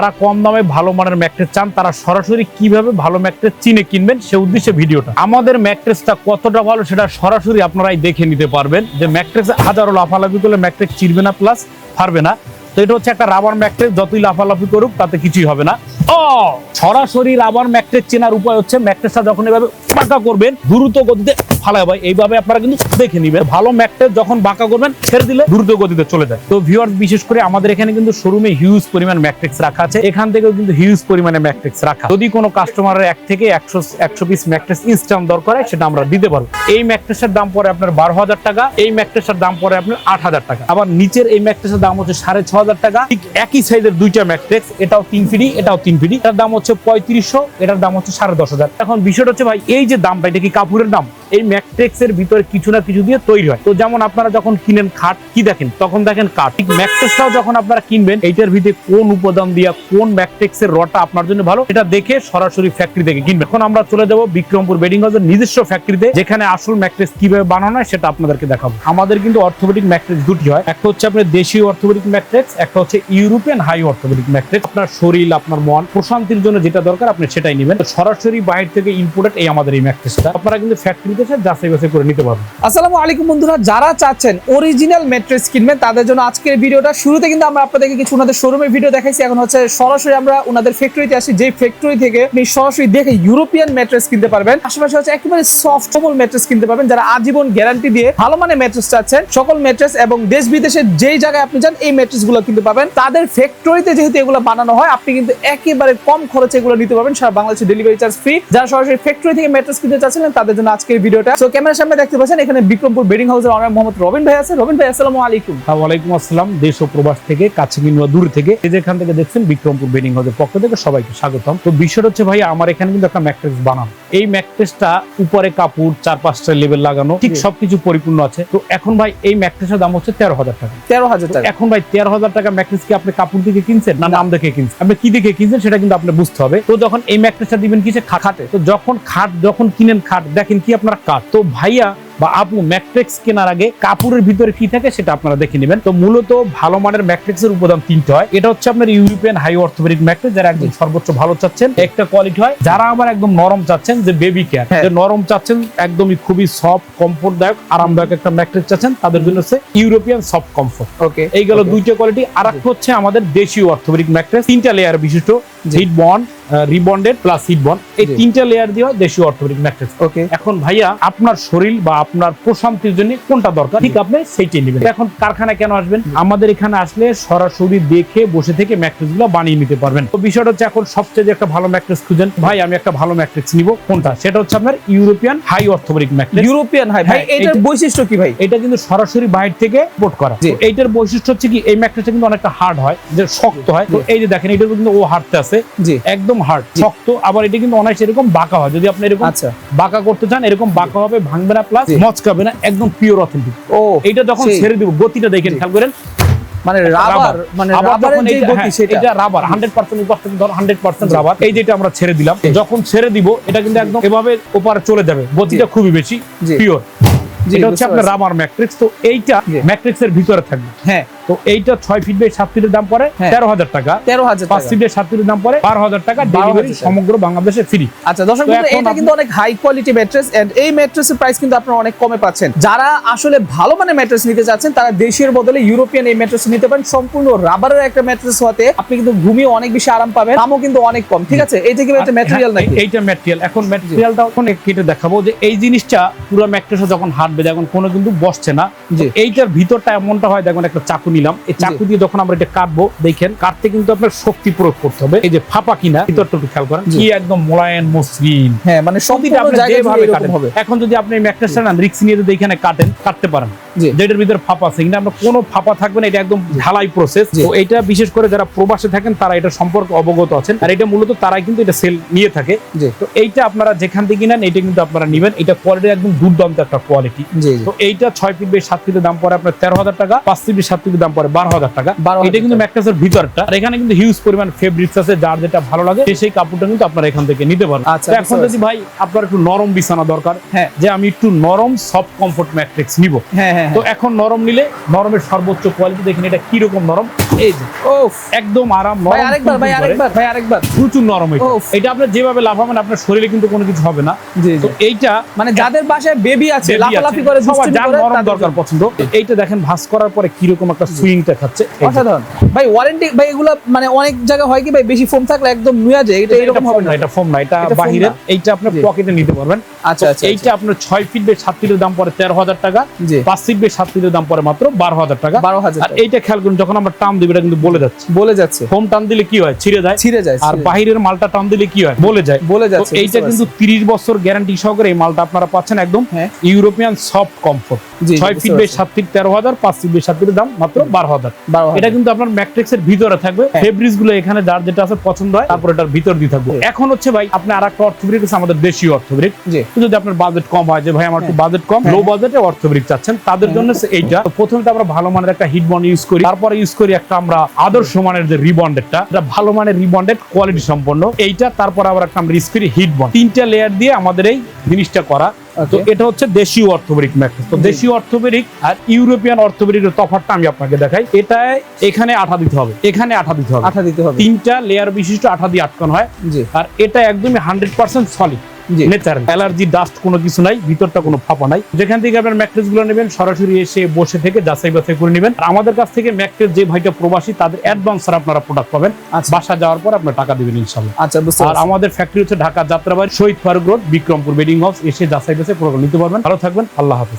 তারা কম দামে ভালো মানের ম্যাট্রেস চান, তারা সরাসরি কিভাবে ভালো ম্যাট্রেস চিনে কিনবেন সে উদ্দেশ্যে ভিডিওটা। আমাদের ম্যাট্রেসটা কতটা ভালো সেটা সরাসরি আপনারাই দেখে নিতে পারবেন। যে ম্যাট্রেসে হাজারো লাফালাফি করলে ম্যাট্রেস চিরবে না, প্লাস পারবে না। তো এটা হচ্ছে একটা রাবার ম্যাট্রেস, যতই লাফালাফি করুক তাতে কিছুই হবে না। সরাসরি রাবার ম্যাট্রেস চেনার উপায় হচ্ছে ম্যাট্রেসটা যখন এভাবে বাঁকা করবেন দ্রুত গতিতে ফালাবে, এইভাবে আপনারা কিন্তু দেখে নিবেন। ভালো ম্যাট্রেস যখন বাঁকা করবেন ছেড়ে দিলে দ্রুত গতিতে চলে যায়। তো ভিউয়ার্স, বিশেষ করে আমাদের এখানে কিন্তু শোরুমে হিউজ পরিমাণ ম্যাট্রেস রাখা আছে, এখান থেকেও কিন্তু হিউজ পরিমাণে ম্যাট্রেস রাখা। যদি কোনো কাস্টমারের 1 থেকে 100 পিস ম্যাট্রেস ইনস্ট্যান্ট দরকার হয় সেটা আমরা দিতে পারবো। এই ম্যাট্রেসের দাম পড়ে আপনার 12,000 টাকা, এই ম্যাট্রেসের দাম পড়ে আপনার 8,000 টাকা। আবার নিচের এই ম্যাট্রেসের দাম হচ্ছে 6,500 টাকা। ঠিক একই সাইজের দুইটা ম্যাট্রেস, এটাও 3 ফিট এটাও 3 ফিট, এটার দাম হচ্ছে 3500, এটার দাম হচ্ছে 10,500। এখন বিষয়টা হচ্ছে ভাই, এই যে দামটা এটা কি কাপড়ের দাম? এই ম্যাট্রেসের ভিতরে কিছু না কিছু দিয়ে তৈরি হয়। তো যেমন আপনারা যখন কিনেন খাট কি দেখেন, তখন দেখেন কাঠ। ঠিক ম্যাট্রেসটাও যখন আপনারা কিনবেন এইটার ভিতরে কোন উপাদান দিয়া কোন ম্যাট্রেসের রটা আপনার জন্য ভালো এটা দেখে সরাসরি ফ্যাক্টরি থেকে কিনবেন। এখন আমরা চলে যাব বিক্রমপুর বেডিং হাউসের নিজস্ব ফ্যাক্টরিতে, যেখানে আসল ম্যাট্রেস কিভাবে বানানো হয় সেটা আপনাদেরকে দেখাবো। আমাদের কিন্তু অর্থোপেডিক ম্যাট্রেস দুটি হয়, একটা হচ্ছে আপনার দেশীয় অর্থোপেডিক ম্যাট্রেস, একটা হচ্ছে ইউরোপিয়ান হাই অর্থোপেডিক ম্যাট্রেস। আপনার শরীর আপনার মন প্রশান্তির জন্য যেটা দরকার আপনি সেটাই নেবেন। সরাসরি বাইরে থেকে ইম্পোর্টেড এই আমাদের এই ম্যাট্রেসটা আপনারা কিন্তু ফ্যাক্টরিতে এসে যাচাই বাছাই করে নিতে পারবেন। আসসালামু আলাইকুম বন্ধুরা, যারা চাচ্ছেন অরিজিনাল ম্যাট্রেস কিনবেন তাদের জন্য আজকের ভিডিওটা। শুরুতে কিন্তু আমরা আপনাদেরকে কিছু ওনাদের শোরুমের ভিডিও দেখাইছি, এখন হচ্ছে সরাসরি আমরা ওনাদের ফ্যাক্টরিতে আসি, যে ফ্যাক্টরি থেকে আপনি সরাসরি দেখে ইউরোপিয়ান ম্যাট্রেস কিনতে পারবেন। আশেপাশে হচ্ছে একেবারে সফট কোমল ম্যাট্রেস কিনতে পারবেন। যারা আজীবন গ্যারান্টি দিয়ে ভালো মানের ম্যাট্রেস চাচ্ছেন, সকল ম্যাট্রেস এবং দেশ বিদেশের যেই জায়গায় আপনি যান এই ম্যাট্রেস গুলো কিনতে পারবেন। তাদের ফ্যাক্টরিতে যেহেতু এগুলো বানানো হয়, আপনি কিন্তু একেবারে কম খরচে এগুলো নিতে পারবেন, সারা বাংলাদেশে ডেলিভারি চার্জ ফ্রি। যারা সরাসরি ফ্যাক্টরি থেকে ম্যাট্রেস কিনতে চাচ্ছিলেন তাদের জন্য আজকের ভিডিওটা। তো ক্যামেরার সামনে দেখতে পাচ্ছেন এখানে বিক্রমপুর বেডিং হাউসের অনার মোহাম্মদ রবিন ভাই আছে। রবিন ভাই, আসসালামু আলাইকুম। ওয়ালাইকুম আসসালাম। দেশ ও প্রবাস থেকে, কাছে কিংবা দূর থেকে যেখান থেকে দেখছেন বিক্রমপুর বেডিং হাউসের পক্ষ থেকে সবাইকে স্বাগতম। তো বিষয়টা হচ্ছে ভাই, আমার এখানে কিন্তু একটা ম্যাট্রেস বানানো। এই ম্যাট্রেসটা উপরে কাপড় 4-5টা লেভেল লাগানো, ঠিক সবকিছু পরিপূর্ণ আছে। তো এখন ভাই এই ম্যাট্রেসের দাম হচ্ছে 13,000 টাকা। 13,000 টাকা। এখন ভাই 13,000 টাকা ম্যাট্রেস কি আপনি কাপড় দেখে কিনছেন না নাম দেখে কিনছেন? আপনি কি দেখে কিনছেন সেটা কিন্তু আপনি বুঝতে হবে। তো যখন এই ম্যাট্রেসটা দিবেন কিসে? খাটে। তো যখন কিনেন খাট দেখেন কি আপনার কাঠ। তো ভাইয়া বা আপু ম্যাট্রেস কেনার আগে কাপড়ের ভিতরে কি থাকে সেটা আপনারা দেখে নেবেন। তো মূলত ভালো মানের ম্যাট্রেসের উপাদান 3টা হয়। এটা হচ্ছে আপনার ইউরোপিয়ান হাই অর্থোপেডিক ম্যাট্রেস, যারা একদম সর্বোচ্চ ভালো চাচ্ছেন একটা কোয়ালিটি হয়। যারা আবার একদম নরম চাচ্ছেন, যে বেবি কেয়ার, যে নরম চাচ্ছেন একদমই খুবই সফট কমফোর্টদায়ক আরামদায়ক একটা ম্যাট্রেস চাচ্ছেন, তাদের জন্য হচ্ছে ইউরোপিয়ান সফট কমফোর্ট। ওকে, এই গেল দুইটা কোয়ালিটি। আর একটা হচ্ছে আমাদের দেশীয় অর্থোপেডিক ম্যাট্রেস, 3টা লেয়ার বিশিষ্ট, hit bond, rebonded plus hit bond, এই 3টা লেয়ার দিয়ে দেশীয় অর্থোপেডিক ম্যাট্রেস। ওকে, এখন ভাইয়া আপনার শরীর বা আপনার প্রশান্তির জন্য কোনটা দরকার ঠিক আপনি সেইটাই নেবেন। এখন কারখানায় কেন আসবেন? আমাদের এখানে আসলে সরাসরি দেখে বসে থেকে ম্যাট্রেস গুলো বানিয়ে নিতে পারবেন। তো বিষয়টা হচ্ছে এখন সবচেয়ে যে একটা ভালো ম্যাট্রেস খুঁজেন, ভাই আমি একটা ভালো ম্যাট্রেস নিব, কোনটা? সেটা হচ্ছে আপনার European high orthopaedic mattress. European high ভাই, এটার বৈশিষ্ট্য কি ভাই? এটা কিন্তু সরাসরি বাইরে থেকে ইম্পোর্ট করা। এইটার বৈশিষ্ট্য হচ্ছে কি, এই ম্যাট্রেসটা কিন্তু অনেকটা হার্ড হয়, যে শক্ত হয়। তো এই যে দেখেন এটা কিন্তু ও হার্ডতে আছে, একদম হার্ড শক্ত। আবার এটা কিন্তু অনায়াসে এরকম বাঁকা হয়, যদি আপনি এরকম বাঁকা করতে চান এরকম বাঁকা হবে, ভাঙবে না, প্লাস মচকাবে না, একদম পিওর অথেন্টিক। ও এটা যখন ছেড়ে দিব গতিটা দেখেন, খেয়াল করেন, মানে রাবার, মানে রাবারের যে গতি সেটা, এটা রাবার 100% উপস্থিত, ধর 100% রাবার। এই যেটা আমরা ছেড়ে দিলাম, যখন ছেড়ে দিব এটা কিন্তু একদম এভাবে ওপারে চলে যাবে, গতিটা খুবই বেশি পিওর। এটা হচ্ছে আপনার রাবার ম্যাট্রিক্স। তো এইটা ম্যাট্রিক্সের ভিতরে থাকবে। হ্যাঁ, তো এইটা 6 ফিট বাই 7 ফিটের দাম পড়ে 13,000 টাকা। 5 ফিট বাই 7 ফিটের দাম পড়ে 12,000 টাকা। ডেলিভারি সমগ্র বাংলাদেশে ফ্রি। আচ্ছা দর্শক, এটা কিন্তু অনেক হাই কোয়ালিটি ম্যাট্রেস, এন্ড এই ম্যাট্রেসের প্রাইস কিন্তু আপনারা অনেক কমে পাচ্ছেন। যারা আসলে ভালো মানের ম্যাট্রেস নিতে চাচ্ছেন তারা দেশের বদলে ইউরোপিয়ান এই ম্যাট্রেস নিতে পারেন। সম্পূর্ণ রাবারের একটা ম্যাট্রেস হতে আপনি কিন্তু ঘুমিয়ে অনেক বেশি আরাম পাবেন, দামও কিন্তু অনেক কম। ঠিক আছে, এইটা কি একটা ম্যাটেরিয়াল নাকি? এইটা ম্যাটেরিয়াল। এখন ম্যাটেরিয়ালটা অনেক কেটে দেখাবো, যে এই জিনিসটা পুরো ম্যাট্রেসে যখন হাঁটবে দেখুন কোনো কিন্তু বসছে না। এইটার ভিতরটা এমনটা হয়, দেখুন একটা চাকু নিলাম, এই চাকু দিয়ে যখন আমরা এটা কাটবো দেখেন কাটতে কিন্তু আপনার শক্তি প্রয়োগ করতে হবে। এই যে ফাঁপা কিনা ভিতরটা একটু খেয়াল করেন, কি একদম মোলায়েম মসৃণ। হ্যাঁ, মানে সবটা আপনি যেভাবে কাটেন হবে। এখন যদি আপনি ম্যাট্রেসটা না রিস্ক নিয়ে যদি এখানে কাটতে পারেন, যেটার ভিতরে ফাঁপা আছে, কিন্তু আমরা কোনো ফাঁপা থাকবে না, এটা একদম ঢালাই প্রসেস। তো এটা বিশেষ করে যারা প্রবাসে থাকেন তারা এটা সম্পর্কে অবগত আছেন, আর এটা মূলত তারাই কিন্তু এটা সেল নিয়ে থাকে। তো এইটা আপনারা যেখান থেকে নেন এটা কিন্তু আপনারা নেবেন, এটা কোয়ালিটি একদম দুর্দান্ত একটা কোয়ালিটি। তো এইটা 6 ফিট বাই 7 ফিটের দাম পড়ে আপনার 13,000 টাকা, 5 ফিট বাই 7 ফিটের দাম পড়ে 12,000 টাকা। এটা কিন্তু ম্যাট্রেসের ভিতরটা, আর এখানে কিন্তু হিউজ পরিমাণ ফেব্রিক্স আছে, যার যেটা ভালো লাগে সেই কাপড়টা কিন্তু আপনারা এখান থেকে নিতে পারেন। এখন যদি ভাই আপনার একটু নরম বিছানা দরকার, যে আমি একটু নরম সফট কমফোর্ট ম্যাট্রেস নিব, তো এখন নরম নিলে নরমের সর্বোচ্চ কোয়ালিটি দেখেন এটা কি রকম নরম। এই যে ওফ একদম আরাম, ভাই নরম আরেকবার, ভাই তুলতুল করে। আরেকবার, ভাই আরেকবার। প্রচুর নরম এটা। উফ। এটা আপনি যেভাবে লাফাবেন আপনার শরীরে কিন্তু কোনো কিছু হবে না। জি তো জি। এইটা মানে যাদের বাসায় বেবি আছে, baby লাফালাফি আছে, করে, সবার দুষ্টুমি যার করে, নরম তাদের দরকার জন্য। পছন্দ। এইটা দেখেন ভাঁজ করার পরে কিরকম একটা সুইংটা খাচ্ছে। এই যে। অসাধারণ ভাই। ওয়ারেন্টি ভাই এগুলো মানে অনেক জায়গায় হয় কি ভাই, বেশি ফোম থাকলে একদম নুয়া যায়, এটা এরকম হবে না। এটা ফোম না, এটা এটা foam বাহিরের। না। এইটা আপনি জি। পকেটে নিতে পারবেন। আচ্ছা তো আচ্ছা। এইটা আপনার 6 ফিট বাই 7 ফিটের দাম পড়ে 13,000 টাকা। জি। 5 ফিট বাই 7 ফিটের দাম পড়ে মাত্র 12,000 টাকা। 12,000 আর এইটা খেয়াল করুন, যখন আমরা টান দিব এটা কিন্তু বলে যাচ্ছে। বলে যাচ্ছে, ফোম টান দিলে কি হয়, ছিঁড়ে যায়। ছিঁড়ে যায়, আর বাহিরের মালটা টান দিলে কি হয়, বলে যায়। বলে তো যাচ্ছে। এইটা কিন্তু 30 বছর গ্যারান্টি সহকারে এই মালটা আপনারা পাচ্ছেন একদম হ্যাঁ। European soft comfort. জি, 6 বুঝতে ফিট বাই পারছি। 7 ফিট 13,000, 5 ফিট বাই 7 ফিটের দাম মাত্র 12,000। 12,000 এটা কিন্তু আপনার ম্যাট্রিক্স এর ভিতরে থাকবে। হ্যাঁ। ফেব্রিক্স গুলো এখানে যার যেটা আছে পছন্দ হয়, তারপর এটার ভিতর দিয়ে থাকবে। এখন হচ্ছে ভাই আপনি আরেকটা অর্থোপেডিক আছে আমাদের দেশীয় অর্থোপেডিক। জি। যদি আপনার বাজেট কম হয়, যে ভাই আমার একটু হ্যাঁ। বাজেট কম, লো বাজেটে অর্থোপেডিক চাচ্ছেন, তাদের জন্য হচ্ছে এইটা। তো প্রথমে তো আমরা ভালো মানের একটা হিট বন্ড ইউজ করি, তারপরে ইউজ করি একটা আমরা আদর্শ মানের যে রিবন্ডেডটা, এটা ভালো মানের রিবন্ডেড, কোয়ালিটি সম্পন্ন এইটা। তারপর আবার একটা আমরা ইউজ করি হিট বন্ড। 3টা লেয়ার দিয়ে আমাদের এই জিনিসটা করা। তো এটা হচ্ছে দেশীয় অর্থোপেডিক ম্যাট্রেস। তো দেশীয় অর্থোপেডিক আর ইউরোপিয়ান অর্থোপেডিকের তফাৎটা আমি আপনাকে দেখাই। এটায় এখানে আঠা দিতে হবে, এখানে আঠা দিতে হবে, আঠা দিতে হবে। 3টা লেয়ার বিশিষ্ট আঠা দিয়ে আটকানো হয়। জি আর এটা একদমই 100% সলিড, জি। নেচারাল, অ্যালার্জি ডাস্ট কোনো কিছু নাই, ভিতরটা কোনো ফাঁপা নাই। যেখান থেকে আপনার ম্যাট্রেস গুলো নেবেন সরাসরি এসে বসে থেকে যাচাই বাছাই করে নেবেন। আর আমাদের কাছ থেকে ম্যাট্রেস যে ভাইটা প্রবাসী, তাদের অ্যাডভান্স আপনারা প্রোডাক্ট পাবেন। আচ্ছা। বাসা যাওয়ার পর আপনার টাকা দিবেন ইনশাআল্লাহ। আচ্ছা, বুঝতে আর পারছি। আমাদের ফ্যাক্টরি হচ্ছে Dhaka Jatrabari, Shahid Faruk road, Bikrampur bedding house. এসে যাচাই বাছাই প্রোডাক্ট নিতে পারবেন। ভালো থাকবেন, আল্লাহ হাফেজ।